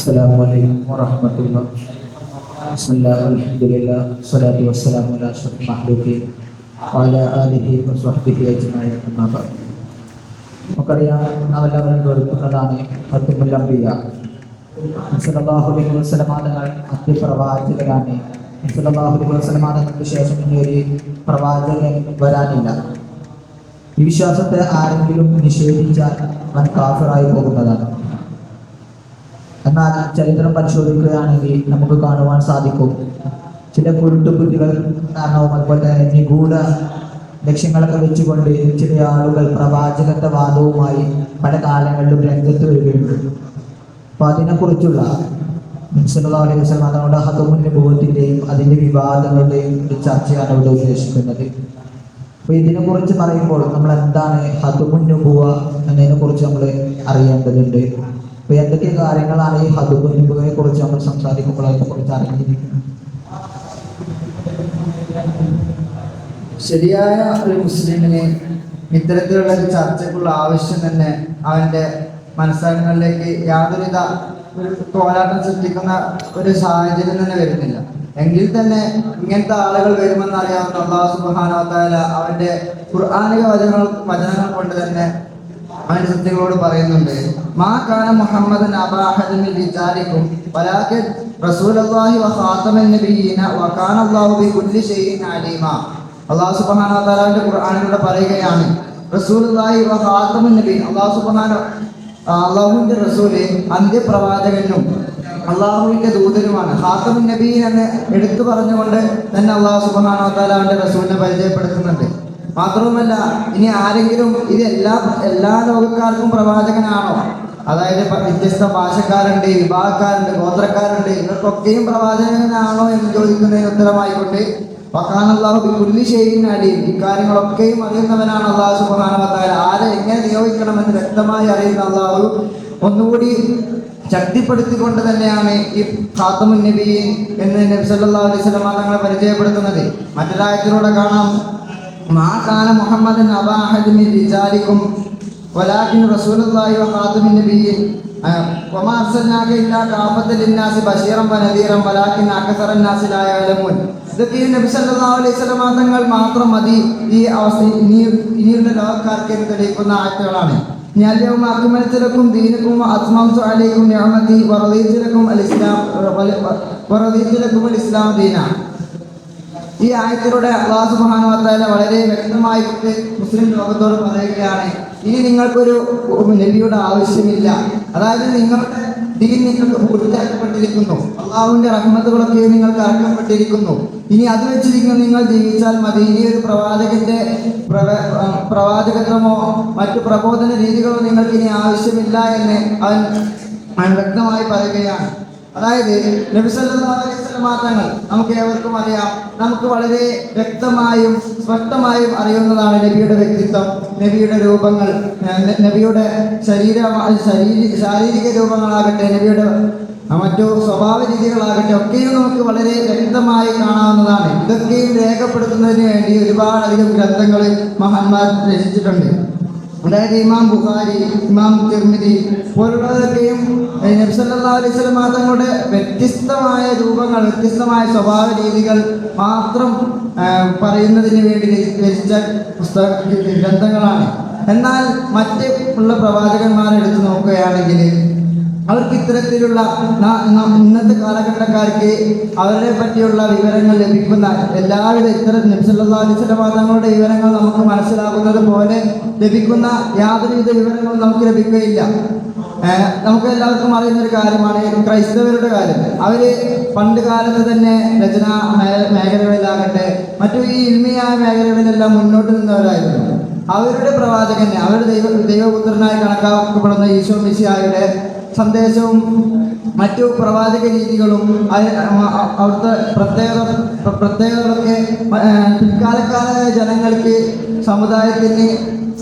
Assalamualaikum warahmatullahi wabarakatuh. Bismillahirrahmanirrahim. Wassalatu wassalamu ala asyrafil makhluqin wa ala alihi wa sahbihi ajma'in. Amma ba'd. നമുക്കറിയാം അവലവൻ കേൾക്കുന്നതാണ് ഖത്മുൽ അംബിയ. സല്ലല്ലാഹു അലൈഹി വസല്ലം തങ്ങൾ അന്ത്യപ്രവാചകരാണ്. സല്ലല്ലാഹു അലൈഹി വസല്ലം തങ്ങൾക്ക് ശേഷം ഇനി ഒരു പ്രവാചകൻ വരാനില്ല. ഈ വിശ്വാസത്തെ ആരെങ്കിലും നിഷേധിച്ചാൽ അവൻ കാഫിറായി പോകുന്നതാണ്. എന്നാൽ ചരിത്രം പരിശോധിക്കുകയാണെങ്കിൽ നമുക്ക് കാണുവാൻ സാധിക്കും ചില കുരുട്ടുബുദ്ധികൾ കാരണവും അതുപോലെ തന്നെ നിഗൂഢ ലക്ഷ്യങ്ങളൊക്കെ വെച്ചുകൊണ്ട് ചില ആളുകൾ പ്രവാചകത്വ വാദവുമായി പല കാലങ്ങളിലും രംഗത്ത് വരികയുണ്ട്. അപ്പൊ അതിനെക്കുറിച്ചുള്ള സല്ലല്ലാഹു അലൈഹി വസല്ലം തങ്ങളുടെ ഖത്മുൻ നബുവത്തിന്റെയും അതിന്റെ വിവാദങ്ങളുടെയും ഒരു ചർച്ചയാണ് ഇവിടെ ഉദ്ദേശിക്കുന്നത്. അപ്പൊ ഇതിനെക്കുറിച്ച് പറയുമ്പോൾ നമ്മൾ എന്താണ് ഖത്മുൻ നബുവ എന്നതിനെ കുറിച്ച് നമ്മൾ അറിയേണ്ടതുണ്ട്. അപ്പൊ എന്തൊക്കെ കാര്യങ്ങളാണ് ഈ ഖത്മുൻ നബുവയെ കുറിച്ച് നമ്മൾ സംസാരിക്കുമ്പോൾ അതിനെ കുറിച്ച് അറിഞ്ഞിരിക്കുന്നത്? ശരിയായ ഒരു മുസ്ലിമിന് ഇത്തരത്തിലുള്ള ഒരു ചർച്ചയ്ക്കുള്ള ആവശ്യം തന്നെ അവൻ്റെ മനസ്സങ്ങളിലേക്ക് യാതൊരുവിധ ഒരു പോരാട്ടം സൃഷ്ടിക്കുന്ന ഒരു സാഹചര്യം തന്നെ വരുന്നില്ല. എങ്കിൽ തന്നെ ഇങ്ങനത്തെ ആളുകൾ വരുമെന്നറിയാവുന്ന അല്ലാഹു സുബ്ഹാനഹു വ തആല അവൻ്റെ ഖുർആനിക വചനങ്ങൾ കൊണ്ട് തന്നെ അവൻ്റെ സത്യങ്ങളോട് പറയുന്നുണ്ട്. മാ കാന മുഹമ്മദൻ അബാ അഹദിൻ മിൻ റിജാലിക്കും വലാകിൻ റസൂലുള്ളാഹി വ ഖാതമൻ നബിയ്യീന വ കാന അല്ലാഹു ബികുല്ലി ഷൈഇൻ അലീമ. അല്ലാഹു സുബ്ഹാനഹു വ തആലയുടെ ഖുർആനിലൂടെ പറയുകയാണ്, റസൂലുള്ളാഹി വ ഖാതമുൻ നബിയ്യീൻ, അല്ലാഹുവിന്റെ റസൂല് അന്ത്യപ്രവാചകനും അള്ളാഹുവിന്റെ ദൂതനുമാണ്. ഖാതമുൻ നബിയ്യീൻ എന്ന് എടുത്തു പറഞ്ഞുകൊണ്ട് തന്നെ അല്ലാഹു സുബ്ഹാനഹു വ തആല അവന്റെ റസൂലിനെ പരിചയപ്പെടുത്തുന്നുണ്ട്. മാത്രവുമല്ല, ഇനി ആരെങ്കിലും ഇത് എല്ലാ ലോകക്കാർക്കും പ്രവാചകനാണോ? അതായത് വ്യത്യസ്ത ഭാഷക്കാരുണ്ട്, വിഭാഗക്കാരുണ്ട്, ഗോത്രക്കാരുണ്ട്, ഇവർക്കൊക്കെയും പ്രവാചകനാണോ എന്ന് ചോദിക്കുന്നതിന് ഉത്തരമായിക്കൊണ്ട് വകാനല്ലാഹു ബികുല്ലി ഷൈഇൻ അലീം, ഇക്കാര്യങ്ങളൊക്കെയും അറിയുന്നവനാണ് അല്ലാഹു സുബ്ഹാനഹു വ തആല. ആരെ എങ്ങനെ നിയോഗിക്കണമെന്ന് വ്യക്തമായി അറിയുന്ന അല്ലാഹു ഒന്നുകൂടി ശക്തിപ്പെടുത്തിക്കൊണ്ട് തന്നെയാണ് ഈ ഖാതമുൻ നബിയ്യീൻ എന്ന് നബി സല്ലല്ലാഹു അലൈഹി വസല്ലം തങ്ങളെ പരിചയപ്പെടുത്തുന്നത്. മറ്റൊരായത്തിലൂടെ കാണാം, മാ കാന മുഹമ്മദൻ അബാ അഹദിൻ മിൻ റിജാലിക്കും വലാകിൻ റസൂലുള്ളാഹി വ ഖാതമുൻ നബിയ്യീൻ വമാ അർസൽനാക ഇല്ലാ കാഫത്തൻ ലിന്നാസി ബശീറൻ വ നദീറൻ വലാകിൻ അക്സറൻ നാസി ലാ യഅലമൂൻ. ഇതൊക്കെ നബി സല്ലല്ലാഹു അലൈഹി വസല്ലം തങ്ങൾ മാത്രം മതി ഈ അവസ്ഥ ഇനിയുള്ള ലോകക്കാർക്ക് എന്ന് തെളിയിക്കുന്ന ആയത്തുകളാണ്. اليوم أكملت لكم دينكم وأتممت عليكم نعمتي ورضيت لكم الإسلام دينا. ഈ ആയത്തിലൂടെ അല്ലാഹു സുബ്ഹാനഹു വ തആല വളരെ വ്യക്തമായി മുസ്ലിം ലോകത്തോട് പറയുകയാണ്, ഇനി നിങ്ങൾക്കൊരു നബിയുടെ ആവശ്യമില്ല. അതായത് നിങ്ങളുടെ ദീൻ നിങ്ങൾക്ക് പൂർത്തിയാക്കപ്പെട്ടിരിക്കുന്നു, അള്ളാഹുവിന്റെ റഹ്മത്തുകളൊക്കെ നിങ്ങൾക്ക് അർഹപ്പെട്ടിരിക്കുന്നു. ഇനി അത് വെച്ച് നിങ്ങൾ ജീവിച്ചാൽ മതി. ഇനി ഒരു പ്രവാചകന്റെ പ്രവാചകത്വമോ മറ്റു പ്രബോധന രീതികളോ നിങ്ങൾക്ക് ഇനി ആവശ്യമില്ല എന്ന് അവൻ വ്യക്തമായി പറയുകയാണ്. അതായത് നബി സല്ലല്ലാഹു അലൈഹി വസല്ലം തങ്ങൾ നമുക്ക് ഏവർക്കും അറിയാം, നമുക്ക് വളരെ വ്യക്തമായും സ്പഷ്ടമായും അറിയുന്നതാണ് നബിയുടെ വ്യക്തിത്വം, നബിയുടെ രൂപങ്ങൾ, നബിയുടെ ശാരീരിക രൂപങ്ങളാകട്ടെ, നബിയുടെ മറ്റു സ്വഭാവ രീതികളാകട്ടെ, ഒക്കെയും നമുക്ക് വളരെ വ്യക്തമായി കാണാവുന്നതാണ്. ഇതൊക്കെയും രേഖപ്പെടുത്തുന്നതിന് വേണ്ടി ഒരുപാടധികം ഗ്രന്ഥങ്ങൾ മഹാന്മാർ രചിച്ചിട്ടുണ്ട്. അതായത് ഇമാം ബുഖാരി, ഇമാം തിർമിദി പോലുള്ളവരൊക്കെയും നബി സല്ലല്ലാഹു അലൈഹി വസല്ലം തങ്ങളുടെ വ്യത്യസ്തമായ രൂപങ്ങൾ, വ്യത്യസ്തമായ സ്വഭാവ രീതികൾ മാത്രം പറയുന്നതിന് വേണ്ടി രചിച്ച ഗ്രന്ഥങ്ങളാണ്. എന്നാൽ മറ്റ് ഉള്ള പ്രവാചകന്മാരെ എടുത്തു നോക്കുകയാണെങ്കിൽ അവർക്ക് ഇത്തരത്തിലുള്ള ഇന്നത്തെ കാലഘട്ടക്കാർക്ക് അവരെ പറ്റിയുള്ള വിവരങ്ങൾ ലഭിക്കുന്ന എല്ലാവിധ ഇത്തരം നബി സല്ലല്ലാഹു അലൈഹി വസല്ലം തങ്ങളുടെ വിവരങ്ങൾ നമുക്ക് മനസ്സിലാക്കുന്നത് പോലെ ലഭിക്കുന്ന യാതൊരുവിധ വിവരങ്ങളും നമുക്ക് ലഭിക്കുകയില്ല. നമുക്ക് എല്ലാവർക്കും അറിയുന്ന ഒരു കാര്യമാണ് ക്രൈസ്തവരുടെ കാര്യം. അവര് പണ്ട് കാലത്ത് തന്നെ രചനാ മേഖലകളിലാകട്ടെ മറ്റു ഈ ഇൽമിയായ മേഖലകളിലെല്ലാം മുന്നോട്ട് നിന്നവരായിരുന്നു. അവരുടെ പ്രവാചകനെ, അവരുടെ ദൈവപുത്രനായി കണക്കാക്കപ്പെടുന്ന ഈശോ മിശിഹായുടെ സന്ദേശവും മറ്റു പ്രവാചക രീതികളും അവിടുത്തെ പ്രത്യേകതകളൊക്കെ പിൽക്കാലക്കാരായ ജനങ്ങൾക്ക്, സമുദായത്തിന്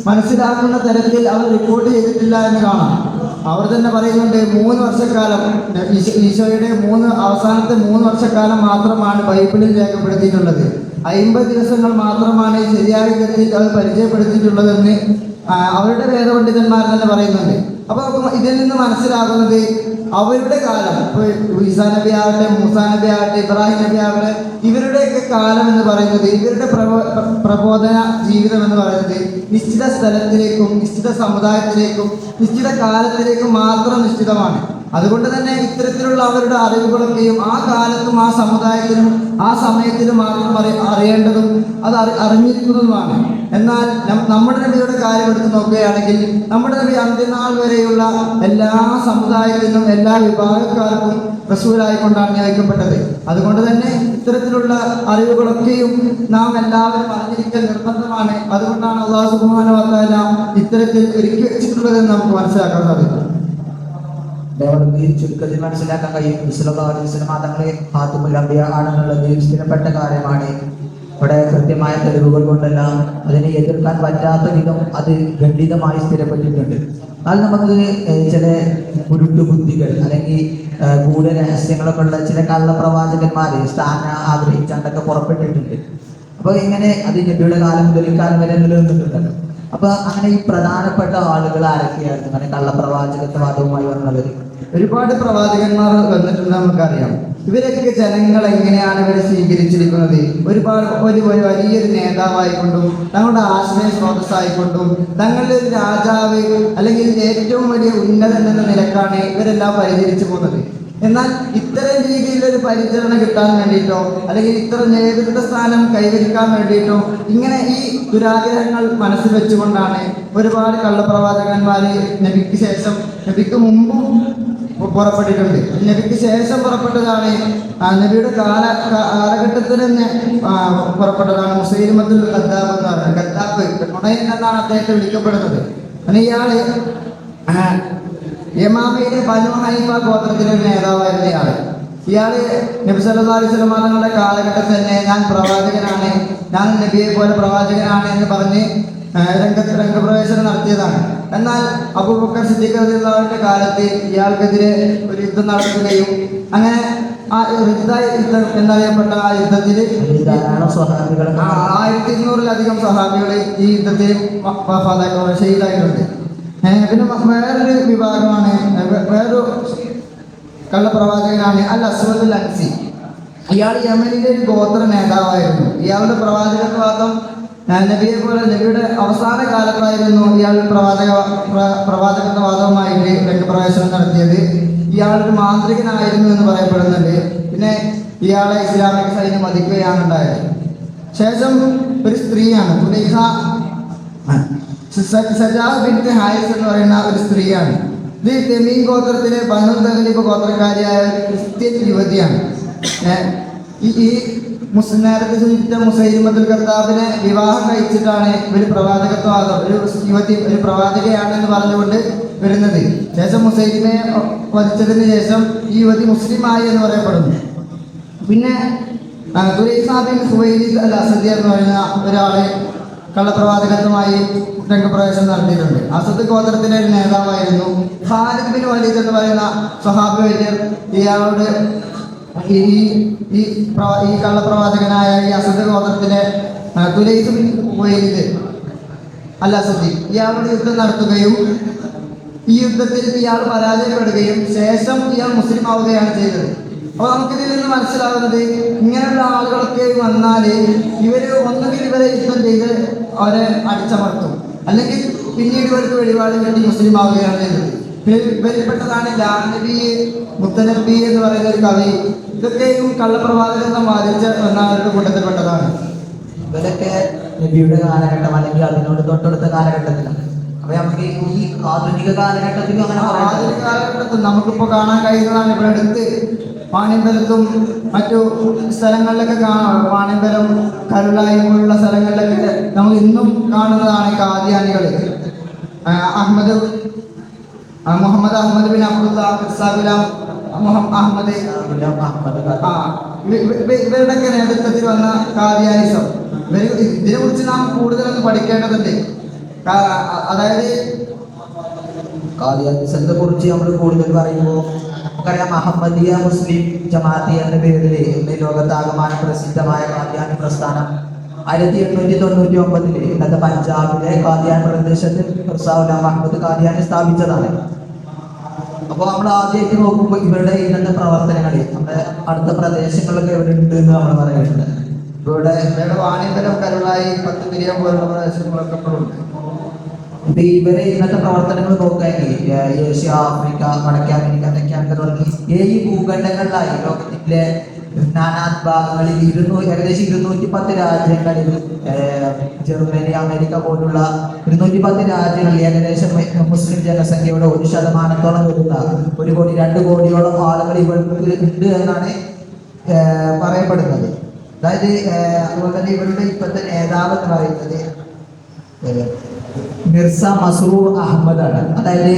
മനസ്സിലാക്കുന്ന തരത്തിൽ അവർ റിപ്പോർട്ട് ചെയ്തിട്ടില്ല എന്ന് കാണാം. അവർ തന്നെ പറയുന്നുണ്ട്, 3 വർഷക്കാലം ഈശോയുടെ അവസാനത്തെ 3 വർഷക്കാലം മാത്രമാണ് ബൈബിളിൽ രേഖപ്പെടുത്തിയിട്ടുള്ളത്. 50 ദിവസങ്ങൾ മാത്രമാണ് ശരിയായ ഗതിയിൽ അത് പരിചയപ്പെടുത്തിയിട്ടുള്ളതെന്ന് അവരുടെ വേദപണ്ഡിതന്മാർ തന്നെ പറയുന്നുണ്ട്. അപ്പോൾ ഇതിൽ നിന്ന് മനസ്സിലാകുന്നത് അവരുടെ കാലം, ഇപ്പോൾ ഈസാ നബി ആവട്ടെ, മൂസാ നബി ആവട്ടെ, ഇബ്രാഹിം നബി ആവട്ടെ, ഇവരുടെയൊക്കെ കാലം എന്ന് പറയുന്നത്, ഇവരുടെ പ്രബോധന ജീവിതം എന്ന് പറയുന്നത് നിശ്ചിത സ്ഥലത്തിലേക്കും നിശ്ചിത സമുദായത്തിലേക്കും നിശ്ചിത കാലത്തിലേക്കും മാത്രം നിശ്ചിതമാണ്. അതുകൊണ്ട് തന്നെ ഇത്തരത്തിലുള്ള അവരുടെ അറിവുകളൊക്കെയും ആ കാലത്തും ആ സമുദായത്തിനും ആ സമയത്തിനും മാത്രം അറിയേണ്ടതും അത് അറിഞ്ഞിരിക്കുന്നതുമാണ്. എന്നാൽ നമ്മുടെ നബിയുടെ കാര്യം എടുത്ത് നോക്കുകയാണെങ്കിൽ നമ്മുടെ നബി അന്ത്യനാൾ വരെയുള്ള എല്ലാ സമുദായത്തിനും എല്ലാ വിഭാഗക്കാർക്കും റസൂലായിക്കൊണ്ടാണ് നിയമിക്കപ്പെട്ടത്. അതുകൊണ്ട് തന്നെ ഇത്തരത്തിലുള്ള അറിവുകളൊക്കെയും നാം എല്ലാവരും അറിഞ്ഞിരിക്കൽ നിർബന്ധമാണ്. അതുകൊണ്ടാണ് അല്ലാഹു സുബ്ഹാനഹു വ തആല ഇത്തരത്തിൽ ഒരുക്കി വെച്ചിട്ടുള്ളതെന്ന് നമുക്ക് മനസ്സിലാക്കാൻ സാധിക്കും. ഈ ചുരുക്കത്തിൽ മനസ്സിലാക്കാൻ കഴിയും തങ്ങളെ ഖാതിമുൽ അംബിയ ആണെന്നുള്ളത് സ്ഥിരപ്പെട്ട കാര്യമാണ്. ഇവിടെ കൃത്യമായ തെളിവുകൾ കൊണ്ടെല്ലാം അതിനെ എതിർക്കാൻ പറ്റാത്ത വിധം അത് ഖണ്ഡിതമായി സ്ഥിരപ്പെട്ടിട്ടുണ്ട്. അത് നമുക്ക് ചില കുരുട്ടുബുദ്ധികൾ അല്ലെങ്കിൽ ഗൂഢരഹസ്യങ്ങളൊക്കെ ഉള്ള ചില കള്ളപ്രവാചകന്മാർ സ്ഥാനം ആഗ്രഹിച്ചാണ്ടൊക്കെ പുറപ്പെട്ടിട്ടുണ്ട്. അപ്പോൾ ഇങ്ങനെ അത് നബിയുടെ കാലം മുതൽ ഇക്കാലം വരെ നിലനിന്നിട്ടുണ്ടല്ലോ. അപ്പൊ അങ്ങനെ ഈ പ്രധാനപ്പെട്ട ആളുകൾ ആരൊക്കെയായിരുന്നു അങ്ങനെ കള്ളപ്രവാചകത്വവാദവുമായി വന്നവർ? ഒരുപാട് പ്രവാചകന്മാർ വന്നിട്ടുണ്ട്, നമുക്കറിയാം. ഇവരൊക്കെ ജനങ്ങൾ എങ്ങനെയാണ് ഇവരെ സ്വീകരിച്ചിരിക്കുന്നത്? ഒരു വലിയൊരു നേതാവായിക്കൊണ്ടും തങ്ങളുടെ ആശ്രയ സ്രോതസ്സായിക്കൊണ്ടും തങ്ങളുടെ ഒരു രാജാവ് അല്ലെങ്കിൽ ഏറ്റവും വലിയ ഉന്നതൻ എന്ന നിലക്കാണ് ഇവരെല്ലാം പരിചരിച്ചു പോകുന്നത്. എന്നാൽ ഇത്തരം രീതിയിലൊരു പരിചരണ കിട്ടാൻ വേണ്ടിയിട്ടോ അല്ലെങ്കിൽ ഇത്ര നേതൃത്വ സ്ഥാനം കൈവരിക്കാൻ വേണ്ടിയിട്ടോ ഇങ്ങനെ ഈ ദുരാഗ്രഹങ്ങൾ മനസ്സിൽ വെച്ചുകൊണ്ടാണ് ഒരുപാട് കള്ളപ്രവാചകന്മാർ നബിക്ക് ശേഷം, നബിക്ക് മുമ്പും പുറപ്പെട്ടിട്ടുണ്ട്. നബിക്ക് ശേഷം പുറപ്പെട്ടതാണ്, നബിയുടെ കാലഘട്ടത്തിൽ തന്നെ പുറപ്പെട്ടതാണ് മുസൈലിമത്തുൽ കദ്ദാബ് എന്ന് പറയുന്നത്. കദ്ദാബ് നുണയൻ എന്നാണ് അദ്ദേഹത്തെ വിളിക്കപ്പെടുന്നത്. ഇയാള് യമാമയിലെ ബനു ഹനീഫ ഗോത്രത്തിലെ ഒരു നേതാവായിരുന്ന ഇയാള് നബി സല്ലല്ലാഹു അലൈഹി വസല്ലം തങ്ങളുടെ കാലഘട്ടത്തിൽ തന്നെ ഞാൻ പ്രവാചകനാണ്, ഞാൻ നബിയെ പോലെ പ്രവാചകനാണ് എന്ന് പറഞ്ഞ് രംഗപ്രവേശനം നടത്തിയതാണ്. എന്നാൽ അബൂബക്കർ സിദ്ദീഖ് റളിയല്ലാഹുവിന്റെ കാലത്ത് ഇയാൾക്കെതിരെ ഒരു യുദ്ധം നടത്തുകയും അങ്ങനെ ആ യുദ്ധം എന്നറിയപ്പെട്ട ആ യുദ്ധത്തിൽ 1200-ലധികം സ്വഹാബികൾ ഈ യുദ്ധത്തിൽ ഷഹീദായിട്ടുണ്ട്. പിന്നെ വേറൊരു വിഭാഗമാണ്, വേറൊരു കള്ളപ്രവാചകനാണ് അൽ അസ്വദുൽ അൻസി. ഇയാൾ യമനിലെ ഒരു ഗോത്ര നേതാവായിരുന്നു. ഇയാളുടെ പ്രവാചകത്വവാദം നബിയെ പോലെ നബിയുടെ അവസാന കാലത്തായിരുന്നു ഇയാൾ പ്രവാചകത്വവാദവുമായിട്ട് രംഗപ്രവേശനം നടത്തിയത്. ഇയാളൊരു മാന്ത്രികനായിരുന്നു എന്ന് പറയപ്പെടുന്നുണ്ട്. പിന്നെ ഇയാളെ ഇസ്ലാമിക സൈന്യം വധിക്കുകയാണ് ഉണ്ടായത്. ശേഷം ഒരു സ്ത്രീയാണ് സജാഹ് ബിൻത് ഹാരിസ് എന്ന് പറയുന്ന ഒരു സ്ത്രീയാണ്. ഇത് തെമീം ഗോത്രത്തിലെ ബനു തഗ്ലിബ് ഗോത്രക്കാരിയായ ഒരു ക്രിസ്ത്യൻ യുവതിയാണ്. ഈ നേരത്തെ സൂചിപ്പിച്ച മുസൈലിമത്തുൽ കദ്ദാബിനെ വിവാഹം കഴിച്ചിട്ടാണ് ഇവർ പ്രവാചകത്വവാദം, ഒരു യുവതി ഒരു പ്രവാചകയാണെന്ന് പറഞ്ഞുകൊണ്ട് വരുന്നത്. ശേഷം മുസൈലിമയെ വധിച്ചതിന് ശേഷം ഈ യുവതി മുസ്ലിമായി എന്ന് പറയപ്പെടുന്നു. പിന്നെ ദുരൈസാ ബിൻ ഖുവൈലിദ് അൽ അസദി എന്ന് പറയുന്ന ഒരാളെ കള്ളപ്രവാചകത്വമായി രംഗപ്രവേശനം നടത്തിയിട്ടുണ്ട്. അസദ് ഗോത്രത്തിലെ ഒരു നേതാവായിരുന്നു. ഖാലിദ് ബിൻ വലീദ് എന്ന് പറയുന്ന സ്വഹാബി വൈദ്യർ ഇയാളോട് ഈ കള്ളപ്രവാചകനായ ഈ അസദ് ഗോത്രത്തിലെ ദുലൈസ് ബിൻ ഖുവൈലിദ് അൽ അസദി ഇയാളോട് യുദ്ധം നടത്തുകയും ഈ യുദ്ധത്തിൽ ഇയാൾ പരാജയപ്പെടുകയും ശേഷം ഇയാൾ മുസ്ലിം ആവുകയാണ് ചെയ്തത്. അപ്പോൾ നമുക്കിതിൽ നിന്ന് മനസ്സിലാവുന്നത് ഇങ്ങനെയുള്ള ആളുകളൊക്കെ വന്നാൽ ഒന്നുകിൽ ഇവരെ യുദ്ധം ചെയ്ത് അവരെ അടിച്ചമർത്തും, അല്ലെങ്കിൽ പിന്നീട് ഇവർക്ക് വെളിപാട് വേണ്ടി മുസ്ലിം ആവുകയാണ് ചെയ്തത്. ഇവരിൽപ്പെട്ടതാണ് ലാനബി മുത്തനബി എന്ന് പറയുന്ന ഒരു കവി. ഇതൊക്കെയും കള്ളപ്രവാചകത്വം ബാധിച്ച ഒന്നാമരുടെ കൂട്ടത്തിൽപ്പെട്ടതാണ്. ഇവരൊക്കെ നബിയുടെ കാലഘട്ടം അല്ലെങ്കിൽ അതിനോട് തൊട്ടടുത്ത കാലഘട്ടത്തിലാണ്. അപ്പൊ നമുക്ക് ഈ ആധുനിക കാലഘട്ടത്തിൽ ആധുനിക കാലഘട്ടത്തിൽ നമുക്കിപ്പോൾ കാണാൻ കഴിയുന്നതാണ്. ഇവിടെ അടുത്ത് പാണിമ്പലത്തും മറ്റു സ്ഥലങ്ങളിലൊക്കെ കാണാം. പാണിമ്പലം, കരുളായി പോലുള്ള സ്ഥലങ്ങളിലൊക്കെ നമ്മൾ ഇന്നും കാണുന്നതാണ് കാദിയാനികൾ. മുഹമ്മദ് അഹമ്മദ് ബിൻ അബ്ദുല്ല ഗുലാം അഹമ്മദ് ഇവരുടെയൊക്കെ നേതൃത്വത്തിൽ വന്ന കാദിയാനിസം. ഇതിനെ കുറിച്ച് നാം കൂടുതലൊന്ന് പഠിക്കേണ്ടതുണ്ട്. അതായത് കാദിയാനിസത്തെ കുറിച്ച് നമ്മൾ കൂടുതൽ പറയുമ്പോൾ നമുക്കറിയാം, അഹമ്മദിയ മുസ്ലിം ജമാഅത്ത് എന്ന പേരിൽ ലോകത്താകമാനം പ്രസിദ്ധമായ കാദിയാനി പ്രസ്ഥാനം 1899 ഇന്നത്തെ പഞ്ചാബിലെ കാദിയാൻ പ്രദേശത്തിൽ മിർസാ ഗുലാം അഹമ്മദ് കാദിയാനി സ്ഥാപിച്ചതാണ്. അപ്പോൾ നമ്മൾ ആദ്യമായിട്ട് നോക്കുമ്പോൾ ഇവരുടെ ഇന്നത്തെ പ്രവർത്തനങ്ങൾ നമ്മുടെ അടുത്ത പ്രദേശങ്ങളിലൊക്കെ ഇവിടെ ഉണ്ട് എന്ന് നമ്മൾ പറയുന്നുണ്ട്. ഇവരുടെ വാണിജ്യം കരുളായി 10 മില്യൺ പോലുള്ള പ്രദേശങ്ങളൊക്കെ ഇപ്പോഴുണ്ട്. ഇപ്പൊ ഇവരെ ഇന്നത്തെ പ്രവർത്തനങ്ങൾ നോക്കുകയാണെങ്കിൽ ഏഷ്യ, ആഫ്രിക്ക, വടക്കേ അമേരിക്ക, തെക്കേ അമേരിക്ക തുടങ്ങി 7 ഭൂഖണ്ഡങ്ങളിലായി ലോകത്തിന്റെ നാനാഭാഗങ്ങളിൽ ഏകദേശം 210 രാജ്യങ്ങളിൽ ജർമ്മനി, അമേരിക്ക പോലുള്ള 210 രാജ്യങ്ങളിൽ ഏകദേശം മുസ്ലിം ജനസംഖ്യയുടെ 1% വരുന്ന 1 കോടി 2 കോടിയോളം ആളുകൾ ഇവർക്ക് ഉണ്ട് എന്നാണ് പറയപ്പെടുന്നത്. അതായത് അതുപോലെ തന്നെ ഇവരുടെ ഇപ്പോഴത്തെ നേതാവ് എന്ന് പറയുന്നത് മിർസ മസ്റൂർ അഹമ്മദ് ആണ്. അതായത്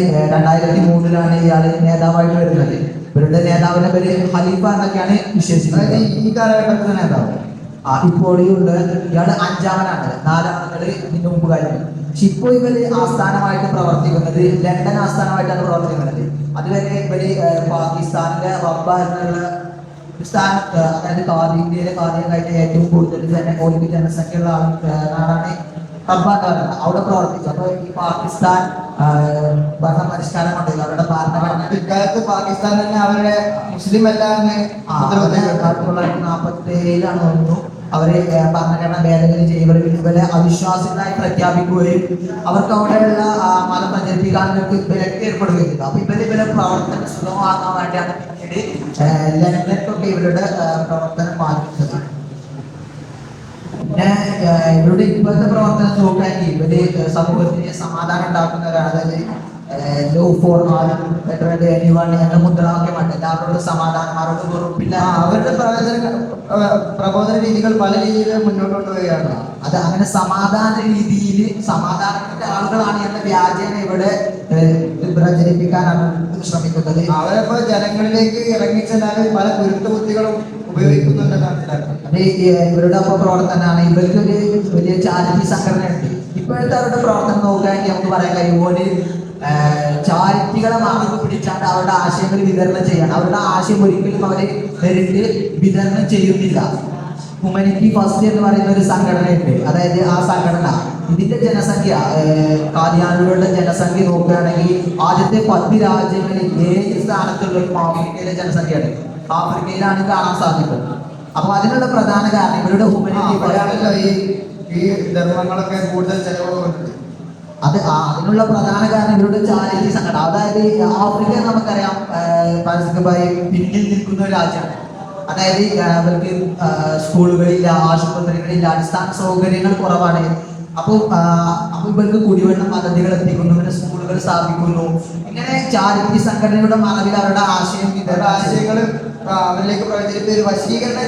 2003 ഇയാള് നേതാവായിട്ട് വരുന്നത്. ഇവരുടെ നേതാവിന്റെ പേര് ഖലീഫ എന്നൊക്കെയാണ് വിശേഷിക്കുന്നത്. ഈ കാലഘട്ടത്തിലെ നേതാവ് ഇപ്പോഴുണ്ട്. ഇയാള് 5ാമനാണ്. 4 ആളുകള് ഇതിന് മുമ്പ് കഴിഞ്ഞു. പക്ഷെ ഇപ്പോൾ ഇവര് ആസ്ഥാനമായിട്ട് പ്രവർത്തിക്കുന്നത് ലണ്ടൻ ആസ്ഥാനമായിട്ടാണ് പ്രവർത്തിക്കുന്നത്. അതുവരെ ഇവര് പാകിസ്ഥാനിലെ റബ്ബ എന്നുള്ള സ്ഥാനത്ത്, അതായത് ഇന്ത്യയിലെ കാദിയക്കായിട്ട് ഏറ്റവും കൂടുതൽ ജനസംഖ്യയുള്ള നാടാണ് അവിടെ പ്രവർത്തിച്ചു. അപ്പൊ ഈ പാകിസ്ഥാൻ ഭരണ പരിഷ്കാരം കൊണ്ടല്ലോ അവരുടെ ഭരണഘടന ഇക്കാലത്ത് പാകിസ്ഥാൻ തന്നെ അവരുടെ മുസ്ലിം അല്ലാന്ന് 1947 തോന്നുന്നു അവര് ഭരണഘടന ഭേദഗതി ചെയ്യുകയും ഇവരെ അവിശ്വാസികളായി പ്രഖ്യാപിക്കുകയും അവർക്ക് അവിടെയുള്ള മതം പ്രചരിപ്പിക്കാനൊക്കെ വിലക്ക് ഏർപ്പെടുകയും ചെയ്തു. അപ്പൊ ഇവരെ പ്രവർത്തനം സുഗമമാക്കാൻ വേണ്ടിയാണ് പിന്നീട് ലണ്ടനിലൊക്കെ ഇവരുടെ പ്രവർത്തനം മാറ്റുന്നത്. പിന്നെ ഇവരുടെ ഇപ്പോഴത്തെ പ്രവർത്തനം നോക്കുകയാണെങ്കിൽ ഇവര് സമൂഹത്തിന് സമാധാനം ഉണ്ടാക്കുന്നവരാണ്. അതായത് ലോ ഫോർ ആൾ എന്ന മുദ്രാവാക്യമാണ്. എല്ലാവരോടും സമാധാനം, ആരോടും വെറുപ്പില്ല. അവരുടെ പ്രബോധന രീതികൾ പല രീതിയിൽ മുന്നോട്ട് കൊണ്ടുപോവുകയാണ്. അത് അങ്ങനെ സമാധാന രീതിയിൽ സമാധാനത്തിന്റെ ആളുകളാണ് എന്ന വ്യാജേന ഇവിടെ പ്രചരിപ്പിക്കാനാണ് ശ്രമിക്കുന്നത്. അവരിപ്പോ ജനങ്ങളിലേക്ക് ഇറങ്ങിച്ചെല്ലാതെ പല കുരുട്ടുബുദ്ധികളും ഉപയോഗിക്കുന്നുണ്ടെന്ന് മനസ്സിലാക്കുന്നത്. ഇവരുടെ ഒപ്പം പ്രവർത്തനമാണ്. ഇവർക്ക് ഒരു വലിയ ചാരിറ്റി സംഘടന ഉണ്ട്. ഇപ്പോഴത്തെ അവരുടെ പ്രവർത്തനം നോക്കുകയാണെങ്കിൽ നമുക്ക് പറയാൻ കഴിയുമ്പോൾ ചാരിറ്റികളെ മറന്നു പിടിച്ചാണ്ട് അവരുടെ ആശയങ്ങൾ വിതരണം ചെയ്യണം. അവരുടെ ആശയം ഒരിക്കലും അവരെ നേരിട്ട് വിതരണം ചെയ്യുന്നില്ല. ഹ്യൂമാനിറ്റി ഫസ്റ്റ് എന്ന് പറയുന്ന ഒരു സംഘടനയുണ്ട്. അതായത് ആ സംഘടന ഇതിന്റെ ജനസംഖ്യ കാദിയാനികളുടെ ജനസംഖ്യ നോക്കുകയാണെങ്കിൽ ആദ്യത്തെ 10 രാജ്യങ്ങളിൽ 7 സ്ഥാനത്തുള്ള ആഫ്രിക്കയിലെ ജനസംഖ്യയാണ്. ആഫ്രിക്കയിലാണ് കാണാൻ സാധിക്കുന്നത്. അപ്പൊ അതിനുള്ള പ്രധാന കാരണം ഇവരുടെ ഹ്യൂമാനിറ്റി ഈ ധർമ്മങ്ങളൊക്കെ കൂടുതൽ ചെലവുകളുണ്ട്. അതിനുള്ള പ്രധാന കാരണം ഇവരുടെ ചാരിറ്റി സംഘടന. അതായത് ആഫ്രിക്ക നമുക്കറിയാം പരസ്യമായി പിന്നിൽ നിൽക്കുന്ന ഒരു രാജ്യമാണ്. അതായത് അവർക്ക് സ്കൂളുകളില്ല, ആശുപത്രികളില്ല, അടിസ്ഥാന സൗകര്യങ്ങൾ കുറവാണ്. അപ്പോൾ ഇവർക്ക് കുടിവെള്ളം പദ്ധതികൾ എത്തിക്കുന്നു, പിന്നെ സ്കൂളുകൾ സ്ഥാപിക്കുന്നു. ഇങ്ങനെ ചാരിറ്റി സംഘടനയുടെ മറവിൽ അവരുടെ ആശയങ്ങൾ അവരിലേക്ക് പ്രചരിപ്പിച്ച ഒരു വശീകരണ